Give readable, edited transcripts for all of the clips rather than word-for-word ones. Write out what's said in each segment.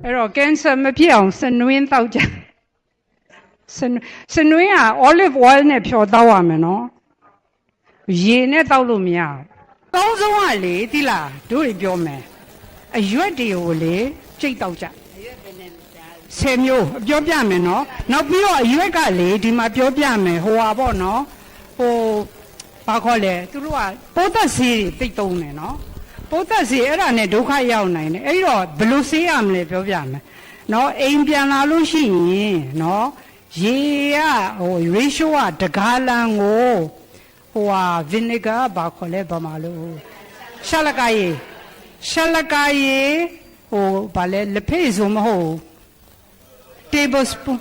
အဲ့တော့ cancer မဖြစ်အောင်စနွင်းတောက်ကြစနွင်းက olive oil နဲ့ဖြော်တောက်ရမယ်နော်ရေနဲ့တောက်လို့မရဘူးကောင်းဆုံးကလေသိလားတို့တွေပြောမယ်အရွက်တွေကိုလေကြိတ်တောက်ကြ10မျိုးပြောပြမယ်နော်နောက်ပြီးတော့အရွက်ကလေဒီမှာပြောပြမယ်ဟိုဟာပေါ့နော်ဟိုဘာခေါ်လဲသူတို့ကပိုးသက်ဆေးတွေတိတ်တုံးတယ်နော်ပိုးသက်ဆေးအဲ့ဒါနဲ့ဒုက္ခရောက်နိုင်တယ်အဲ့တော့ဘယ်လိုဆေးရမလဲပြောပြမယ်နော်အိမ်ပြန်လာလို့ရှိရင်နော်ရေကဟို ratio ကတကားလန်ကိုဟိုဟာ vinegar ဘာခေါ်လဲဘာမှလို့ရှာလကာရေဟိုဘာလဲလက်ဖေးဆိုမဟုတ် tablespoon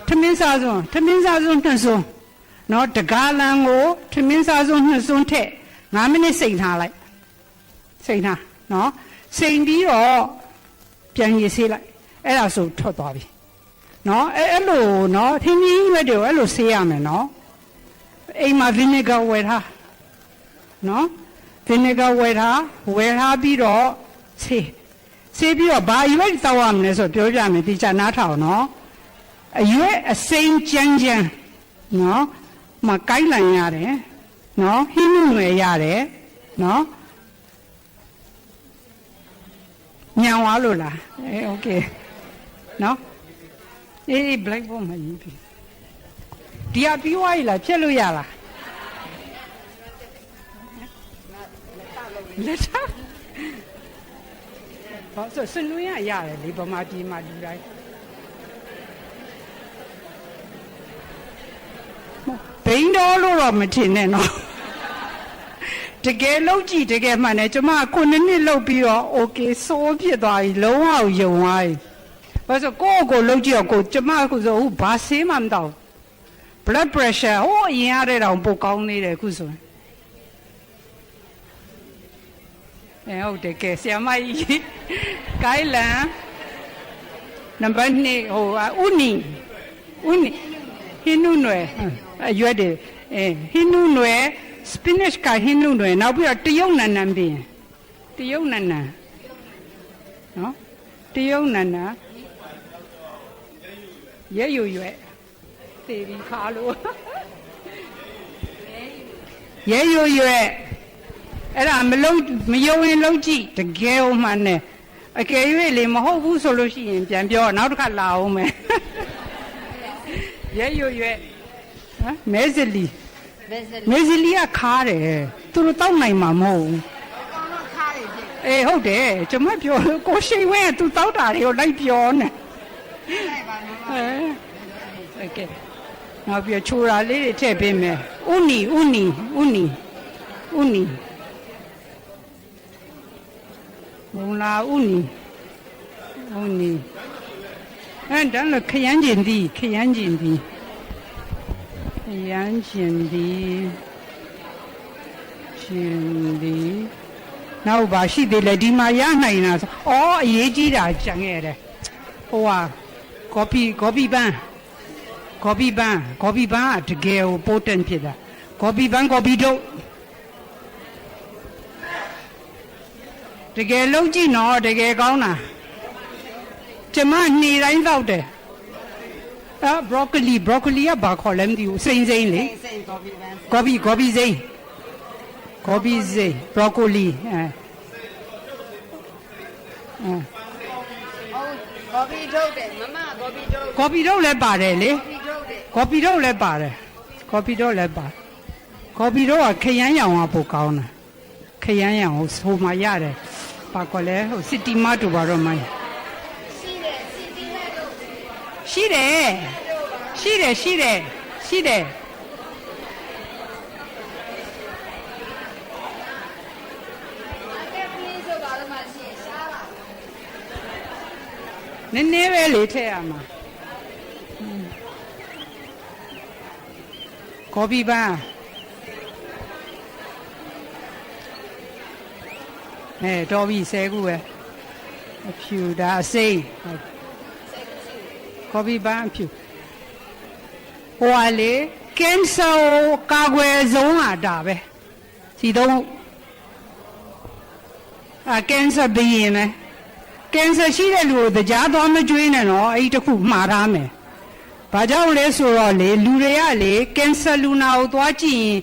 ထမင်းစားစွန်း2စွန်းနော်တကားလန်ကိုထမင်းစားစွန်း2စွန်းထက်9မိနစ်စိမ်ထားလိုက်စိမ်ထားနော်စိမ်ပြီးတော့ပြန်ရည်ဆေးလိုက်အဲ့ဒါဆိုထွက်သွားပြီနော်အဲ့လိုနော်ထင်းကြီးရွက်တွေကိုအဲ့လိုဆေးရမယ်နော်အိမ်မှာ vinegar ဝယ်ထားနော် vinegar ဝယ်ထားပြီးတော့ဆေးပြီးတော့ဘာရွက်တောက်ရမလဲဆိုပြောပြမယ်ဒီချာနားထောင်နော်အရွက်အစိမ်းကြမ်းနော်မကိုင်းလိုက်ရတယ်နော်ဟင်းနွယ်ရတယ်နော်ညံသွားလို့လားโอเคနော်အေး blackboard မှာရေးပြီဒီကပြီးသွားပြီလားဖြတ်လို့ရလားလက်ထားဘာဆိုစနွေးရတယ်လေဗမာပြည်မှာဒီတိုင်းဘိန်းတော်လို့တော့မထင်နဲ့နော်တကယ်လုံးကြည့်တကယ်မှန်တယ်ကျမ9နှစ်လောက်ပြီးတော့ okay စိုးဖြစ်သွားပြီလုံးဝယုံသွားပြီဘာလို့ကိုလုံးကြည့်တော့ကိုကျမကဆိုဘာဆေးမှမတော့ blood pressure ဟိုအရင်ရတဲ့တောင်ပိုကောင်းနေတယ်ခုဆိုရင်ဟုတ်တယ်ကဲဆရာမကြီးကိုင်းလန်နံပါတ်2ဟိုဦးနီဟင်းနုနွယ်အရွက်တွေဟင်းနုနွယ် spinach ကဟင်းနုနွယ်နောက်ပြီးတော့တရုတ်နန်နန်ပြင်တရုတ်နန်နန်နော်တရုတ်နန်နန်ရဲရွယ်တေဒီခါလို့ရဲရွယ်အဲ့ဒါမယုံရင်လုံးကြည့်တကယ်မှန်တယ်အကယ်၍လေမဟုတ်ဘူးဆိုလို့ရှိရင်ပြန်ပြောနောက်တစ်ခါလာအောင်မယ်ရဲရွယ်ဟမ်မဲဇလီကခါတယ်သူတို့တောက်နိုင်မှာမဟုတ်ဘူးအေးဟုတ်တယ်ကျွန်မပြောကိုရှိန်ဝဲသူတောက်တာတွေကိုလိုက်ပြောနေโอเคနောက်ပြချိုတာလေးတွေထည့်ပေးမယ်ဥနီဘုံလာဥနီအဲ့ဒါလည်းခရမ်းကျင်သည်နောက်ပါရှိသေးလေဒီမှာရနိုင်တာဆိုအော်အရေးကြီးတာကြံခဲ့တယ်ဟိုဟာကော်ပီပန်းကတကယ်ကိုပိုတန်ဖြစ်တာကော်ပီတို့တကယ်လုံးကြည့်နော်တကယ်ကောင်းတာကျမနှီးတိုင်းသောက်တယ်ဘရိုကလီကဘာခေါ်လဲမသိဘူးစိမ့်လေကော်ပီစိမ့်ဘရိုကလီကော်ပီထုတ်တယ်မမကော်ပီထုတ်လည်းပါတယ်လေကော်ပီထုတ်လည်းပါတယ်ကော်ပီထုတ်ကခရမ်းရောင်ကပိုကောင်းတာခရမ်းရောင်ဟိုမှာရတယ်ဘာခေါ်လဲဟိုစီတီမတ်တို့ဘာတော့မှရှိတယ်နည်းနည်းပဲလေထည့်ရမှာကော်ပီပန်းတော်ပြီ10ခုပဲအဖြူဒါအစိမ်းကော်ပီပန်းအဖြူဟိုဟာလေကင်ဆာကာကွယ်ဆုံးอ่ะဒါပဲစီသုံးကင်ဆာဘီရင် ကင်ဆာရှိတဲ့လူကိုတရားသွားမကျွေးနဲ့နော်အဲ့ဒီတစ်ခုမှားထားမယ်ဘာကြောင့်လဲဆိုတော့လေလူတွေကလေကင်ဆာလူနာကိုသွားကြည့်ရင်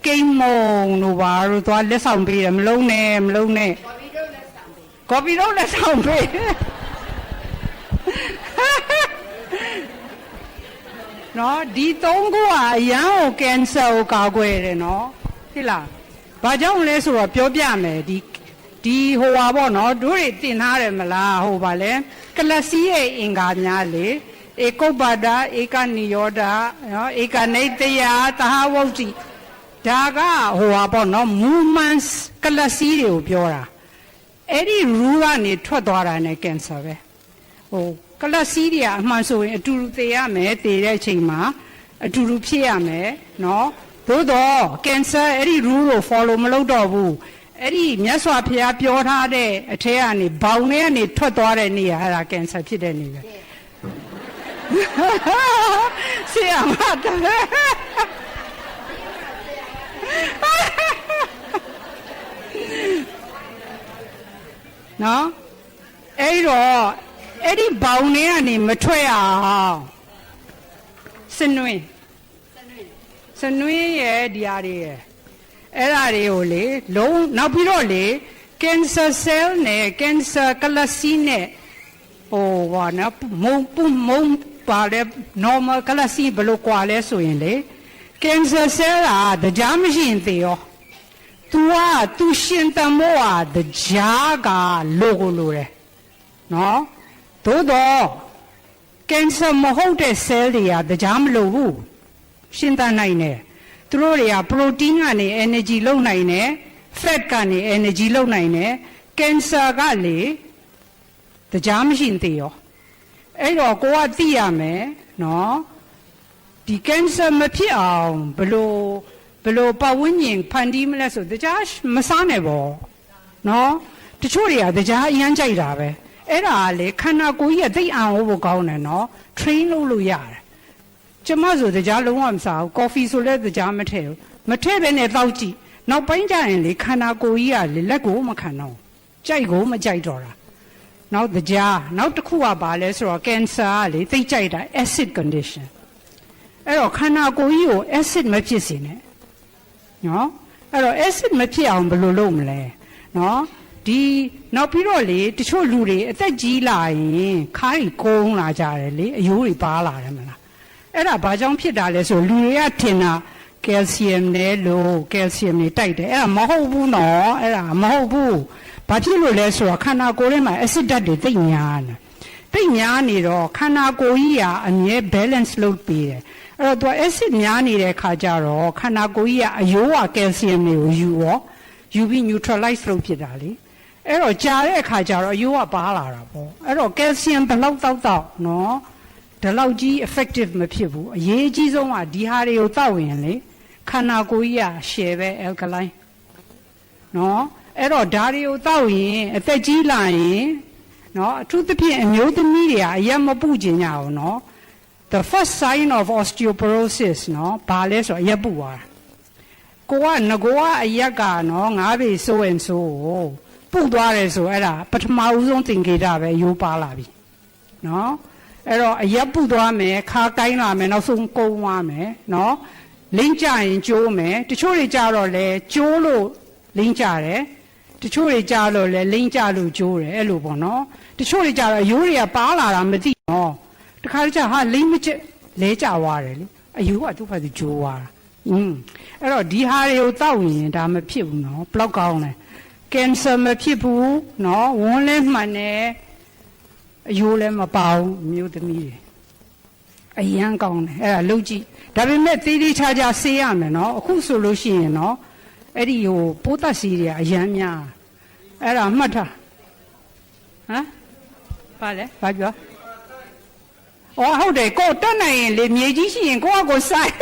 ကိန်းမုံတို့ဘာလို့သွားလက်ဆောင်ပေးတယ်မလုံးနဲ့ကော်ပီတော့လက်ဆောင်ပေးနော်ဒီသုံးခုကအရန်ကိုကင်ဆာကိုကာကွယ်တယ်နော်ဟုတ်လားဘာကြောင့်လဲဆိုတော့ပြောပြမယ်ဒီဟိုပါပေါ့နော်တို့တွေတင်ထားတယ်မလားဟိုပါလဲကလစီရဲ့အင်္ဂါများလေဧကုပ္ပါဒဧကနိယောဒနော်ဧကနိတယသဟဝုတ်တိဒါကဟိုပါပေါ့နော် movements ကလစီတွေကိုပြောတာအဲ့ဒီ rule ကနေထွက်သွားတာနဲ့ကင်ဆာပဲဟိုကလစီတွေကအမှန်ဆိုရင်အတူတူသေရမယ်သေတဲ့အချိန်မှာအတူတူဖြစ်ရမယ်နော်သို့တော့ကင်ဆာအဲ့ဒီ rule ကို follow မလုပ်တော့ဘူးအဲ့ဒီမြတ်စွာဘုရားပြောထားတဲ့အထက်ကနေဘောင်ထဲကနေထွက်သွားတဲ့နေရာအဲ့ဒါကင်ဆာဖြစ်တဲ့နေပဲဆရာမတော်နော်အဲ့တော့အဲ့ဒီဘောင်ထဲကနေမထွက်အောင်စနွင်းရဲ့ဒီဟာတွေရဲ့အဲ့ဒါတွေကိုလေလုံးနောက်ပြီးတော့လေ cancer cell နဲ့ cancer ကလစီနဲ့ဟိုဘာနော်မုံပါလေ normal ကလစီဘယ်လိုကွာလဲဆိုရင်လေ cancer cell ကတရားမရှိရင်သေရော तू ရှင်တမောတရားကလိုကိုလိုတယ်နော်သို့တော့ cancer မဟုတ်တဲ့ cell တွေကတရားမလိုဘူးရှင်တနိုင်တယ်သူတို့တွေက protein ကနေ energy လုပ်နိုင်တယ် fat ကနေ energy လုပ်နိုင်တယ် cancer ကလေတရားမရှိရင်သေရောအဲ့တော့ကိုကသိရမယ်နော်ဒီ cancer မဖြစ်အောင်ဘလို့ပတ်ဝန်းကျင်ဖန်တီးမလဲဆိုတရားမစားနဲ့ပေါ့နော်တချို့တွေကတရားအရမ်းကြိုက်တာပဲအဲ့ဒါလေခန္ဓာကိုယ်ကြီးကသိအောင်ဖို့ကောင်းတယ်နော် train လုပ်လို့ရတယ်ကျမဆိုတရားလုံးဝမစားဘူး coffee ဆိုလည်းတရားမထည့်ဘူးမထည့်ဘဲနဲ့တောက်ကြည့်နောက်ပိုင်းကျရင်လေခန္ဓာကိုယ်ကြီးကလေလက်ကိုမခံတော့ကြိုက်ကိုမကြိုက်တော့တာနောက်တရားနောက်တစ်ခုကဘာလဲဆိုတော့ cancer ကလေသိကြိုက်တာ acid condition အဲ့တော့ခန္ဓာကိုယ်ကြီးကို acid မဖြစ်စေနဲ့နော်အဲ့တော့ acid မဖြစ်အောင်ဘယ်လိုလုပ်မလဲနော်ဒီနောက်ပြီးတော့လေတချို့လူတွေအသက်ကြီးလာရင်ခါးကြီးကုန်းလာကြတယ်လေအယိုးတွေပါလာတယ်မလားအဲ့ဒါဘာကြောင့်ဖြစ်တာလဲဆိုလူတွေကထင်တာကယ်ဆီယမ်နဲ့လို့ကယ်ဆီယမ်တွေတိုက်တယ်အဲ့ဒါမဟုတ်ဘူးနော်အဲ့ဒါမဟုတ်ဘူးဘာဖြစ်လို့လဲဆိုတော့ခန္ဓာကိုယ်ထဲမှာ acid ဓာတ်တွေသိများတယ်သိများနေတော့ခန္ဓာကိုယ်ကြီးကအမြဲ balance လုပ်ပေးတယ်အဲ့တော့သူ acid များနေတဲ့ခါကျတော့ခန္ဓာကိုယ်ကြီးကအယိုးကကယ်ဆီယမ်တွေကိုယူပြီး neutralize လုပ်ဖြစ်တာလေအဲ့တော့ကြာတဲ့အခါကျတော့အယိုးကပါလာတာပေါ့အဲ့တော့ကယ်ဆီယမ်ဘယ်လောက်တောက်နော်ဒီလောက်ကြီး effective မဖြစ်ဘူးအရေးကြီးဆုံးကဒီဟာတွေကိုတောက်ရင်လေခန္ဓာကိုယ်ကြီးက share ပဲ alkaline နော်အဲ့တော့ဓာတွေကိုတောက်ရင်အသက်ကြီးလာရင်နော်အထူးသဖြင့်အမျိုးသမီးတွေကအရက်မပူကျင်ကြအောင်နော် the first sign of osteoporosis နော်ဘာလဲဆိုတော့အရက်ပူသွားတာကိုကငကိုကအရက်ကနော်ငါးပေဆိုရင်ဆိုပူသွားတယ်ဆိုအဲ့ဒါပထမဦးဆုံးသင်္ကေတပဲရိုးပါလာပြီနော်အဲ့တော့အရက်ပူသွားမယ်ခါကိုင်းလာမယ်နောက်ဆုံးကုန်းသွားမယ်နော်လင်းကြရင်ကျိုးမယ်တချို့တွေကြတော့လေကျိုးလို့လင်းကြတယ်တချို့တွေကြတော့လေလင်းကြလို့ကျိုးတယ်အဲ့လိုပေါ့နော်တချို့တွေကြတော့အယိုးတွေကပါလာတာမသိနော်တခါတည်းကျဟာလင်းမကျလဲကြသွားတယ်လေအယိုးကသူ့ဘာသူကျိုးသွားတာအဲ့တော့ဒီဟာတွေကိုတောက်ရင်ဒါမဖြစ်ဘူးနော်ဘလောက်ကောင်းလဲကင်ဆာမဖြစ်ဘူးနော်ဝန်းလဲမှန်တယ်အယိုးလည်းမပေါဘူးမျိုးသမီးတွေအရန်ကောင်းတယ်အဲ့ဒါလုပ်ကြည့်ဒါပေမဲ့သေးသေးချာချာဆေးရမယ်နော်အခုဆိုလို့ရှိရင်နော်အဲ့ဒီဟိုပိုးသက်စီတွေအရန်များအဲ့ဒါမှတ်ထားဟမ်ဘာလဲဘာပြောဟုတ်တယ်ကိုတက်နိုင်ရင်လေမြေကြီးရှိရင်ကိုကကိုဆိုင်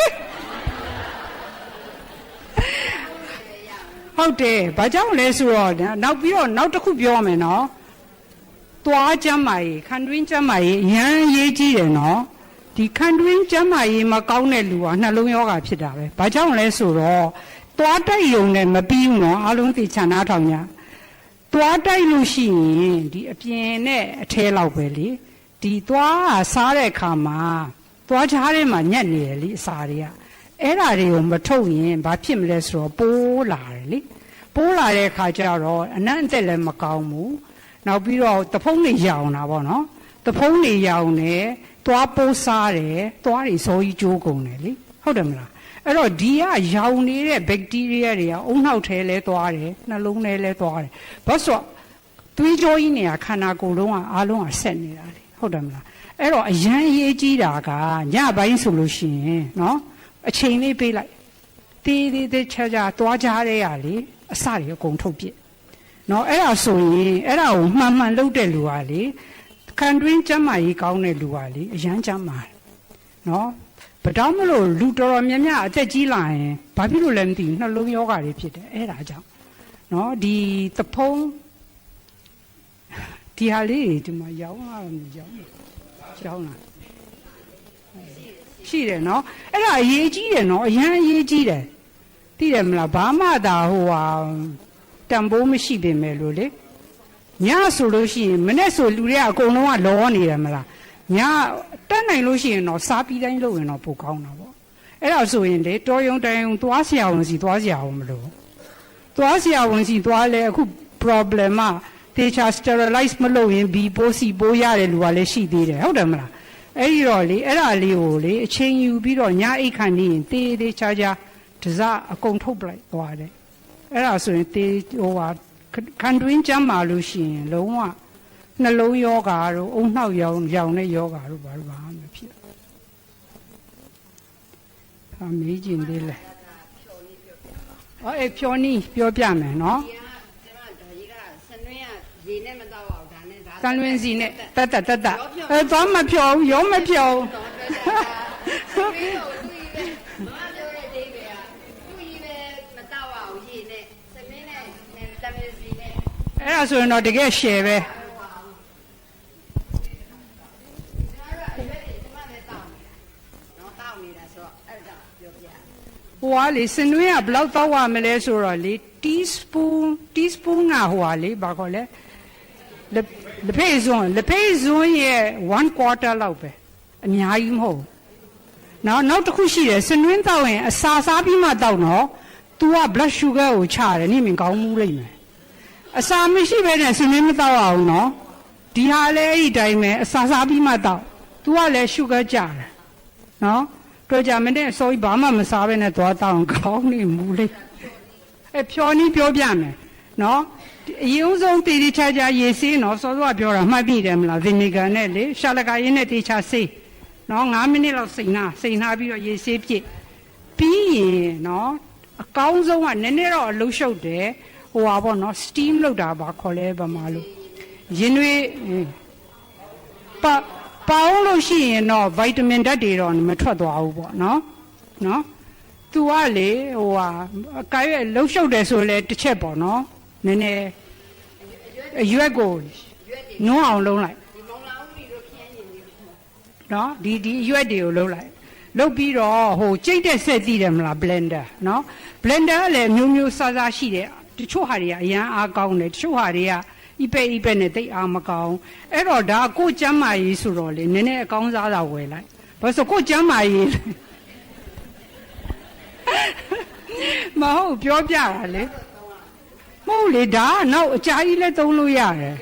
ဟုတ်တယ်ဘာကြောင့်လဲဆိုတော့နောက်ပြီးတော့နောက်တစ်ခုပြောမယ်နော်သွားကျမ်းမာရေးခန္ဓာကျမ်းမာရေးအရန်ရေးကြီးတယ်နော်ဒီခန္ဓာကျမ်းမာရေးမကောင်းတဲ့လူကနှလုံးရောဂါဖြစ်တာပဲဘာကြောင့်လဲဆိုတော့သွားတိုက်ယုံနဲ့မပြီးဘူးနော်အလုံးသိချာနာထောင်ညာ သွားတိုက်လို့ရှိရင်ဒီအပြင်နဲ့အထဲလောက်ပဲလေဒီသွားစားတဲ့အခါမှာသွားချားထဲမှာညက်နေတယ်လေအစာတွေကအဲ့ဓာတွေကိုမထုတ်ရင်ဘာဖြစ်မလဲဆိုတော့ပိုးလာတယ်လေပိုးလာတဲ့အခါကျတော့အနံ့အသက်လည်းမကောင်းဘူးနောက်ပြီးတော့တဖုံးတွေရောင်တာပေါ့နော်တဖုံးတွေရောင်တယ်သွားပိုးစားတယ်သွားတွေစောကြီးကျိုးကုန်တယ်လေဟုတ်တယ်မလားအဲ့တော့ဒီကရောင်နေတဲ့ဘက်တီးရီးယားတွေကအုံနောက်ထဲလဲသွားတယ်နှလုံးထဲလဲသွားတယ်ဘာလို့ဆိုတော့သွေးကြောကြီးနေတာခန္ဓာကိုယ်လုံးကအားလုံးကဆက်နေတာလေဟုတ်တယ်မလားအဲ့တော့အရန်ရေးကြီးတာကညပိုင်းဆိုလို့ရှိရင်နော်အချိန်လေးပေးလိုက်တေးသေးချာချာသွားကြတဲ့ရလေအစတွေအကုန်ထုတ်ပြစ်နော်အဲ့ဒါဆိုရင်အဲ့ဒါကိုမှန်မှန်လုပ်တဲ့လူကလေခံတွင်းကျမ်းမာရေးကောင်းတဲ့လူကလေအရန်ကျမ်းမာတယ်နော်ဘာကြောင့်မလို့လူတော်တော်များများအသက်ကြီးလာရင်ဘာဖြစ်လို့လဲမသိဘူးနှလုံးယောဂတွေဖြစ်တယ်အဲ့ဒါကြောင့်နော်ဒီသဖုံးဒီဟာလေးဒီမှာရောင်းလာတယ်ရောင်းလာရှိတယ်နော်အဲ့ဒါအရေးကြီးတယ်နော်အရန်အရေးကြီးတယ်သိတယ်မလားဘာမှသာဟိုဟာတန်ဖိုးမရှိပင်မဲ့လို့လေညဆိုလို့ရှိရင်မနေ့ဆိုလူတွေကအကုန်လုံးကလောနေတယ်မလားညတက်နိုင်လို့ရှိရင်တော့စားပြီးတိုင်းလုပ်ရင်တော့ပိုကောင်းတာပေါ့အဲ့ဒါဆိုရင်လေတော်ရုံတိုင်ုံသွားဆရာဝန်စီသွားဆရာဝန်မလို့သွားဆရာဝန်စီသွားလဲအခု problem ကတေချာ sterilize မလုပ်ရင်ဘီပိုးစီပိုးရတယ်လူကလည်းရှိသေးတယ်ဟုတ်တယ်မလားအဲ့ဒီတော့လေအဲ့ဒါလေးကိုလေအချိန်ယူပြီးတော့ညအိတ်ခံနေရင်တေးသေးချာချာတစားအကုန်ထုတ်ပလိုက်သွားတယ်အဲ့ဒါဆိုရင်တေးဟိုဟာခံတွင်းကျမ်းမာလို့ရှိရင်လုံးဝနှလုံးယောဂါတို့အုံနှောက်ရောင်တဲ့ယောဂါတို့ဘာမှမဖြစ်ဘူးအမေးကျင်သေးလဲအဲ့ဖြောနီးပြောပြမယ်နော်ဒီကကျွန်တော်ဒါကြီးကဆနွင်းကရေနဲ့မတော့အောင်ဒါနဲ့ဒါ တန်လွင်စီနဲ့တတ်သွားမဖြောဘူးရောမဖြောဘူးသူကြီးပဲမမပြောတဲ့ဒိဗေကသူကြီးပဲမတော့အောင်ရေနဲ့ဆနွင်းနဲ့တမင်စီနဲ့ အဲ့ဒါဆိုရင်တော့တကယ်ရှယ်ပဲဟိုကလေစနွေးကဘယ်လောက်တောက်ရမလဲဆိုတော့လေ teaspoon ကဟိုကလေဘာခေါ်လဲလက်ဖေးစွန်းရဲ့1/4လောက်ပဲအများကြီးမဟုတ်နောက်တစ်ခုရှိတယ်စနွေးတောက်ရင်အစာစားပြီးမှတောက်တော့ तू က blood sugar ကိုချတယ်နေမင်းကောင်းမှုလိမ့်မယ်အစာမရှိဘဲနဲ့စနွေးမတောက်အောင်နော်ဒီဟာလည်းအဲ့ဒီတိုင်းပဲအစာစားပြီးမှတောက် तू ကလည်း sugar ကျတယ်နော်တို့ကြမနဲ့စောကြီးဘာမှမစားဘဲနဲ့သွားတောင်းကောင်းနေမူလေးအဲ့ဖြောနီးပြောပြမယ်နော်အရင်ဆုံးတေးချာရေဆေးနော်စောစောကပြောတာမှတ်ပြီတယ်မလားဗီနီဂါနဲ့လေရှာလကာရင်းနဲ့တေးချဆေးနော်9မိနစ်လောက်စိန်နာပြီးတော့ရေဆေးပြစ်ပြီးရင်နော်အကောင်းဆုံးကနည်းနည်းတော့အလုံးရှုပ်တယ်ဟိုပါပေါ့နော် steam လုပ်တာပါခေါ်လဲဗမာလို့ရင်တွေပေါင်းလို့ရှိရင်တော့ဗိုက်တာမင်ဓာတ်တွေတော့မထွက်သွားဘူးပေါ့နော်သူကလေဟိုဟာအကရွက်လှုပ်ရှုပ်တယ်ဆိုလဲတစ်ချက်ပေါ့နော်နည်းနည်းအရွက်ကိုနုံးအောင်လုံးလိုက်ဒီမောင်လာဦးကြီးတို့ခင်းရင်ဒီနော်ဒီအရွက်တွေကိုလုံးလိုက်လုပ်ပြီးတော့ဟိုကြိတ်တဲ့ဆက်သိတယ်မလား blender နော် blender ကလည်းမျိုးစားစားရှိတယ်တချို့ဟာတွေကအရန်အားကောင်းတယ်တချို့ဟာတွေကဣပဲနဲ့တိတ်အားမကောင်းအဲ့တော့ဒါကိုကျမ်းမာရေးဆိုတော့လေနည်းနည်းအကောင်းစားတာဝယ်လိုက်ဘာလို့ကိုကျမ်းမာရေးမဟုတ်ပြောပြတာလေမဟုတ်လေဒါကတော့အကြာကြီးလည်းသုံးလို့ရတယ်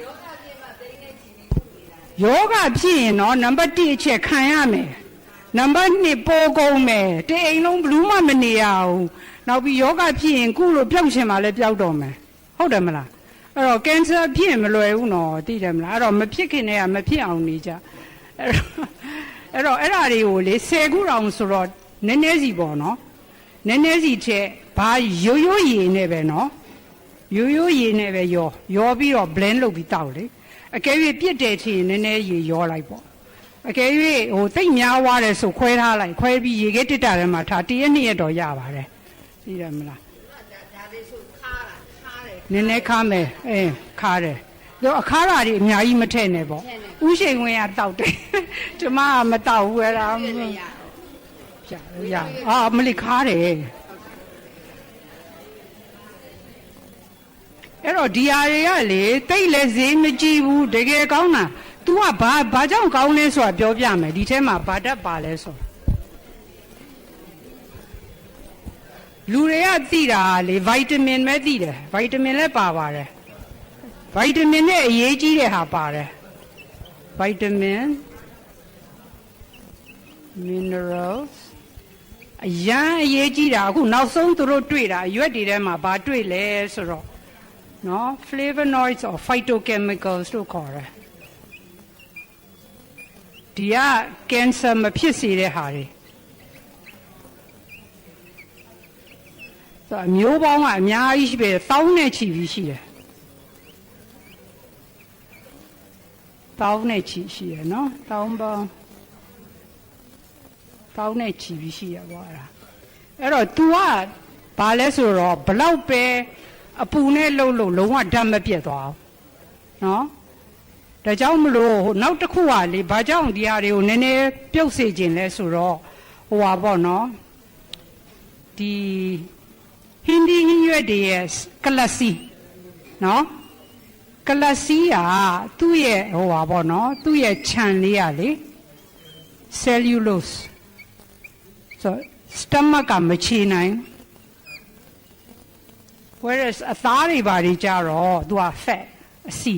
ယောဂဖြစ်ရင်တော့နံပါတ်1အချက်ခံရမယ်နံပါတ်2ပိုကုန်မယ်တအိမ်လုံးဘလူးမှမနေရဘူးနောက်ပြီးယောဂဖြစ်ရင်ကုလို့ပျောက်ရှင်မှလည်းပျောက်တော့မယ်ဟုတ်တယ်မလားအဲ့တော့ကင်ဆာဖြစ်ရင်မလွယ်ဘူးနော်သိတယ်မလားအဲ့တော့မဖြစ်ခင်တည်းကမဖြစ်အောင်နေကြအဲ့တော့အဲ့ဒါတွေကိုလေ10ခုတောင်ဆိုတော့နည်းနည်းစီပေါ့နော်နည်းနည်းစီချက်ဘာရိုးရည်နဲ့ပဲနော်ရိုးရည်နဲ့ပဲရောပြီးတော့ blend လုပ်ပြီးတောက်လေအကယ်၍ပြစ်တယ်ချင်နည်းနည်းရေရောလိုက်ပေါ့အကယ်၍ဟိုတိတ်များသွားတယ်ဆိုခွဲထားလိုက်ခွဲပြီးရေခဲတစ်တာထဲမှာထား1ရက်2ရက်တော့ရပါတယ်သိတယ်မလားဒါလေးဆိုခါတယ်နည်းနည်းခါမယ်ခါတယ်တော့အခါရာတွေအများကြီးမထည့်နဲ့ပေါ့ဥရှိန်ဝင်ရတောက်တယ်ကျမကမတောက်ဘူးအဲ့ဒါရမလိခါတယ် အဲ့တော့ဒီဟာတွေကလေတိတ်လည်းဈေးမကြည့်ဘူးတကယ်ကောင်းတာ तू ကဘာကြောင့်ကောင်းလဲဆိုတာပြောပြမယ်ဒီထဲမှာဘာတတ်ပါလဲဆိုလူတွေကသိတာလေဗိုက်တမင်ပဲသိတယ်ဗိုက်တမင်လည်းပါပါတယ်ဗိုက်တမင်နဲ့အရေးကြီးတဲ့ဟာပါတယ်ဗိုက်တမင် minerals အရန်အရေးကြီးတာအခုနောက်ဆုံးသူတို့တွေ့တာရွက်တွေထဲမှာဘာတွေ့လဲဆိုတော့နော် flavonoids or phytochemicals တို့ခေါ်တယ်ဒီက cancer မဖြစ်စေတဲ့ဟာတွေဆိုအမျိုးပေါင်းကအများကြီးရှိပဲတောင်းနဲ့ချီပြီးရှိတယ်တောင်းနဲ့ချီရှိရနော်တောင်းပေါင်းတောင်းနဲ့ချီပြီးရှိရပါလားအဲ့တော့ तू ကဘာလဲဆိုတော့ဘလောက်ပဲအပူနဲ့လှုပ်လို့လုံးဝဓာတ်မပြတ်သွားအောင်နော်ဒါကြောင့်မလို့နောက်တစ်ခုကလေဘာကြောင့်ဒီဟာတွေကိုနည်းနည်းပြုတ်စေခြင်းလဲဆိုတော့ဟိုပါပေါ့နော်ဒီဟင်းဒီဟင်းရွက်တွေရဲ့ကလစီနော်ကလစီကသူ့ရဲ့ဟိုပါပေါ့နော်သူ့ရဲ့ခြံလေးရလေ cellulose ဆို stomach ကမချေနိုင် whereas အသားတွေဘာတွေကြတော့သူက fat အစီ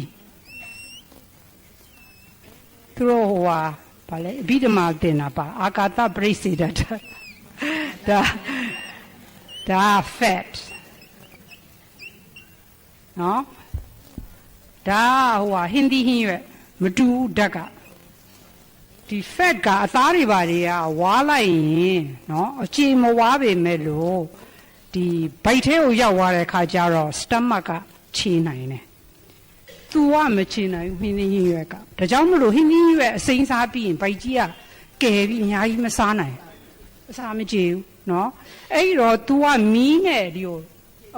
သူတို့ဟိုဟာဗာလဲအဘိဓမ္မာတင်တာပါအာကာသပရိစ္ဆေဒဒါ fat နော်ဒါဟိုဟာဟင်းသီးဟင်းရွက်မတူဓာတ်ကဒီ fat ကအသားတွေပါတွေကဝါလိုက်ရင်နော်အချိန်မဝါပေမဲ့လို့ဒီဗိုက်ထဲကိုရောက်သွားတဲ့ခါကျတော့ stomach ကခြေနိုင်တယ်သူကမချင်နိုင်ဘူးဟင်းသီးဟင်းရွက်ကဒါကြောင့်မလို့ဟင်းသီးဟင်းရွက်အစိမ်းစားပြီးရင်ဗိုက်ကြီးကကယ်ပြီးအများကြီးမစားနိုင်အစားမကြေဘူးနော်အဲ့တော့ तू ကမီးနဲ့ဒီကို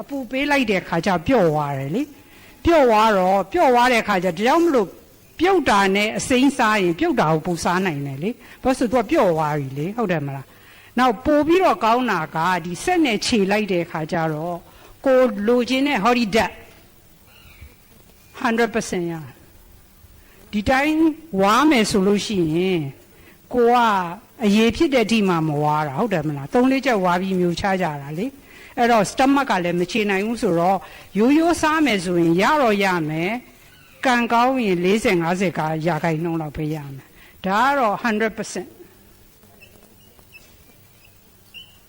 အပူပေးလိုက်တဲ့ခါကျပျော့သွားတယ်လေပျော့သွားတဲ့ခါကျဒါကြောင့်မလို့ပြုတ်တာနဲ့အစိမ်းစားရင်ပြုတ်တာကိုပူစားနိုင်တယ်လေဘာလို့ဆို तू ကပျော့သွားပြီလေဟုတ်တယ်မလားနောက်ပို့ပြီးတော့ကောင်းတာကဒီဆက်နဲ့ခြေလိုက်တဲ့ခါကျတော့ကိုလိုချင်တဲ့ဟောဒီဓာတ်100% ရဒီတိုင်းဝါမယ်ဆိုလို့ရှိရင်ကိုကအရေးဖြစ်တဲ့အထိမှမဝါတာဟုတ်တယ်မလား3-4ချက်ဝါပြီးမျိုးချကြတာလေအဲ့တော့ stomach ကလည်းမချေနိုင်ဘူးဆိုတော့ရိုးရိုးစားမယ်ဆိုရင်ရတော့ရမယ်ကံကောင်းရင်40-50ကရာခိုင်နှုန်းလောက်ပဲရမယ်ဒါကတော့ 100%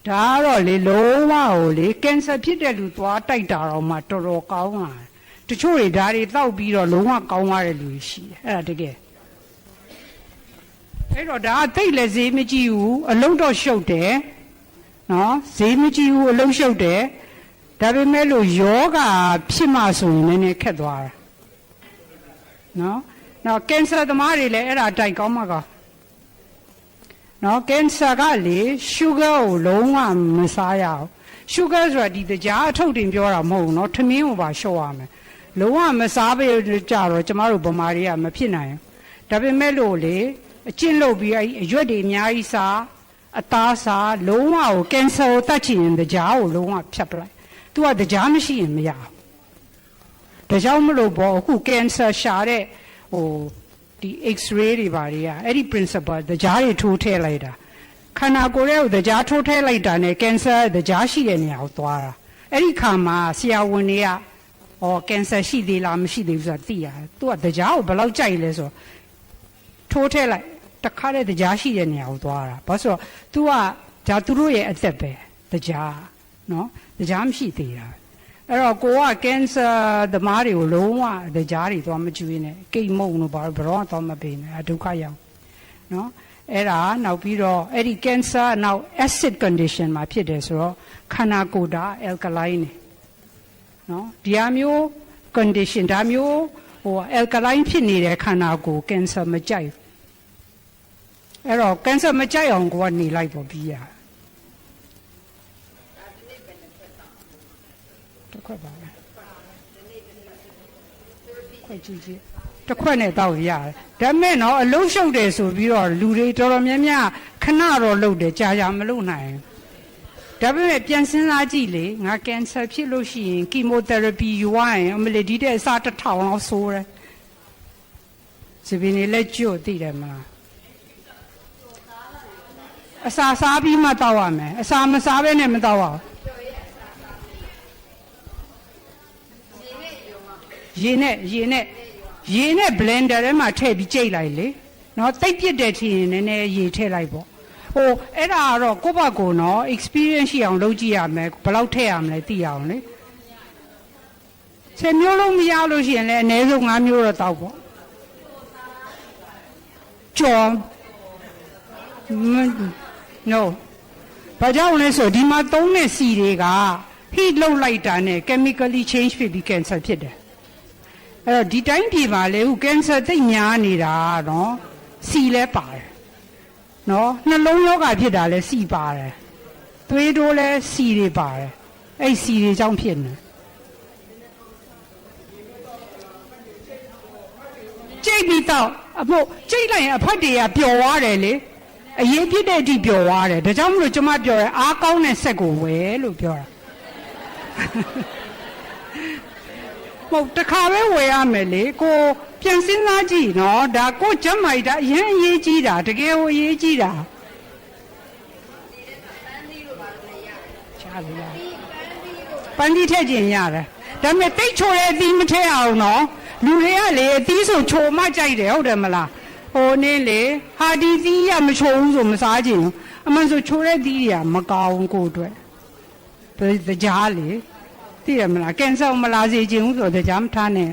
ဒါကတော့လေလုံးဝကိုလေကင်ဆာဖြစ်တဲ့လူသွားတိုက်တာတော့မှတော်တော်ကောင်းလာတချို့တွေဒါတွေတောက်ပြီးတော့လုံးဝကောင်းသွားတဲ့လူရှိတယ်အဲ့ဒါတကယ်အဲ့တော့ဒါသိလည်းဈေးမကြည့်ဘူးအလုံးတော့ရှုပ်တယ်နော်ဈေးမကြည့်ဘူးအလုံးရှုပ်တယ်ဒါပေမဲ့လို့ယောဂဖြစ်မှဆိုရင်လည်းခက်သွားတာနော်နောက်ကင်ဆာသမားတွေလည်းအဲ့ဒါတိုက်ကောင်းမှာကောနော်ကင်ဆာကလေ sugar ကိုလုံးဝမစားရအောင် sugar ဆိုတာဒီတရားအထုတ်တင်ပြောတာမဟုတ်ဘူးနော်ထမင်းကိုပါလျှော့ရမယ်လုံးဝမစားပေးကြတော့ကျမတို့ဗမာတွေကမဖြစ်နိုင်ဘူးဒါပေမဲ့လို့လေအကျင့်လုပ်ပြီးအရွက်တွေအများကြီးစားအသားစားလုံးဝကိုကင်ဆာကိုတတ်ချင်ရင်တရားကိုလုံးဝဖြတ်ပလိုက်သူကတရားမရှိရင်မရဘူးဒါကြောင့်မလို့ပေါ့အခုကင်ဆာရှာတဲ့ဟိုဒီ X-ray တွေပါတွေကအဲ့ဒီ principle တရားတွေထိုးထည့်လိုက်တာခန္ဓာကိုယ်ရဲ့တရားထိုးထည့်လိုက်တာနဲ့ကင်ဆာတရားရှိတဲ့နေရာကိုသွားတာအဲ့ဒီခါမှာဆရာဝန်တွေကကင်ဆာရှိသေးလားမရှိသေးဘူးဆိုတာသိရတယ်သူကတရားကိုဘယ်လောက်ကြိုက်လဲဆိုတော့ထိုးထည့်လိုက်တခါတည်းတရားရှိတဲ့နေရာကိုသွားတာဘာလို့ဆိုတော့ तू ကဒါသူတို့ရဲ့အသက်ပဲတရားနော်တရားမရှိသေးတာအဲ့တော့ကိုကကင်ဆာသမားတွေကိုလုံးဝတရားတွေသွားမကျွေးနဲ့ကိတ်မုံလို့ဘာလို့တော့သွားမပေးနဲ့ဒုက္ခရောက်နော်အဲ့ဒါနောက်ပြီးတော့အဲ့ဒီကင်ဆာနောက် acid condition မှာဖြစ်တယ်ဆိုတော့ခန္ဓာကိုယ်ဒါ alkaline နေနော်ဒီအမျိုး condition ဒါမျိုးဟို alkaline ဖြစ်နေတဲ့ခန္ဓာကိုယ်ကင်ဆာမကြိုက်အဲ့တော့ကင်ဆာမကြိုက်အောင်ကိုကနေလိုက်ပေါ့ပြီးရတစ်ခွက်ပါပဲခွက်ကြည့်ကြည့်တစ်ခွက်နဲ့တောက်ရတယ်ဒါမဲ့နော်အလုံးရှုပ်တယ်ဆိုပြီးတော့လူတွေတော်တော်များများခဏတော့လှုပ်တယ်ကြာကြာမလှုပ်နိုင်တ ဒါပေမဲ့ပြန်စဉ်းစားကြည့်လေငါကင်ဆာဖြစ်လို့ရှိရင်ကီမိုသေရပီယူရရင်အမလီဒီတဲ့အစား1000လောက်ဆိုးတယ်စပင်းလေးကျွတ်သိတယ်မလားအစာစားပြီးမှတောက်ရမယ်အစာမစားဘဲနဲ့မတောက်ရဘူးရေနဲ့ blender ထဲမှာထည့်ပြီးကြိတ်လိုက်လေနော်တိတ်ပြစ်တဲ့ထင်ရင်နည်းနည်းရေထည့်လိုက်ပေါ့ဟိုအဲ့ဒါကတော့ကိုယ့်ဘက်ကိုနော် experience ရှိအောင်လုပ်ကြည့်ရမယ်ဘယ်လောက်ထည့်ရမလဲသိအောင်လေ10မျိုးလုံးမရလို့ရှိရင်လည်းအနည်းဆုံး5မျိုးတော့တောက်ပေါ့ကြော် no ဘာကြောင့်လဲဆိုဒီမှာသုံးတဲ့စီတွေက heat လုပ်လိုက်တာနဲ့ chemically change ဖြစ်ပြီး cancer ဖြစ်တယ်အဲ့တော့ဒီတိုင်းပြည်မှာလေဟို cancer သိများနေတာနော်စီလဲပါတယ်နော်နှလုံးရောဂါဖြစ်တာလဲစီပါတယ်သွေးတိုးလဲစီတွေပါတယ်အဲ့စီတွေကြောင့်ဖြစ်နေကြိတ်ပြီးတော့အဖို့ကြိတ်လိုက်ရင်အဖက်တွေကပျော်သွားတယ်လေအရေးပြစ်တဲ့အထိပျော်သွားတယ်ဒါကြောင့်မလို့ကျွန်မပြောရဲအားကောင်းတဲ့ဆက်ကိုဝယ်လို့ပြောတာဟုတ်တခါပဲဝယ်ရမယ်လေကိုပြန်စဉ်းစားကြည့်နော်ဒါကိုကျမ်းမာတာအရင်အရေးကြီးတာတကယ်ကိုအရေးကြီးတာချာလို့ပန်းဒီထည့်ခြင်းရတယ်ဒါပေမဲ့တိတ်ချိုတဲ့အသီးမထည့်အောင်နော်လူတွေကလေအသီးဆိုချိုမှကြိုက်တယ်ဟုတ်တယ်မလားဟိုနင်းလေဟာဒီသီးရမချိုဘူးဆိုမစားခြင်းအမှန်ဆိုချိုတဲ့သီးတွေကမကောင်းကိုအတွက်ဒါကြားလေသိရမလားကင်ဆာမလာစေခြင်းဘူးဆိုတော့ကြားမထားနဲ့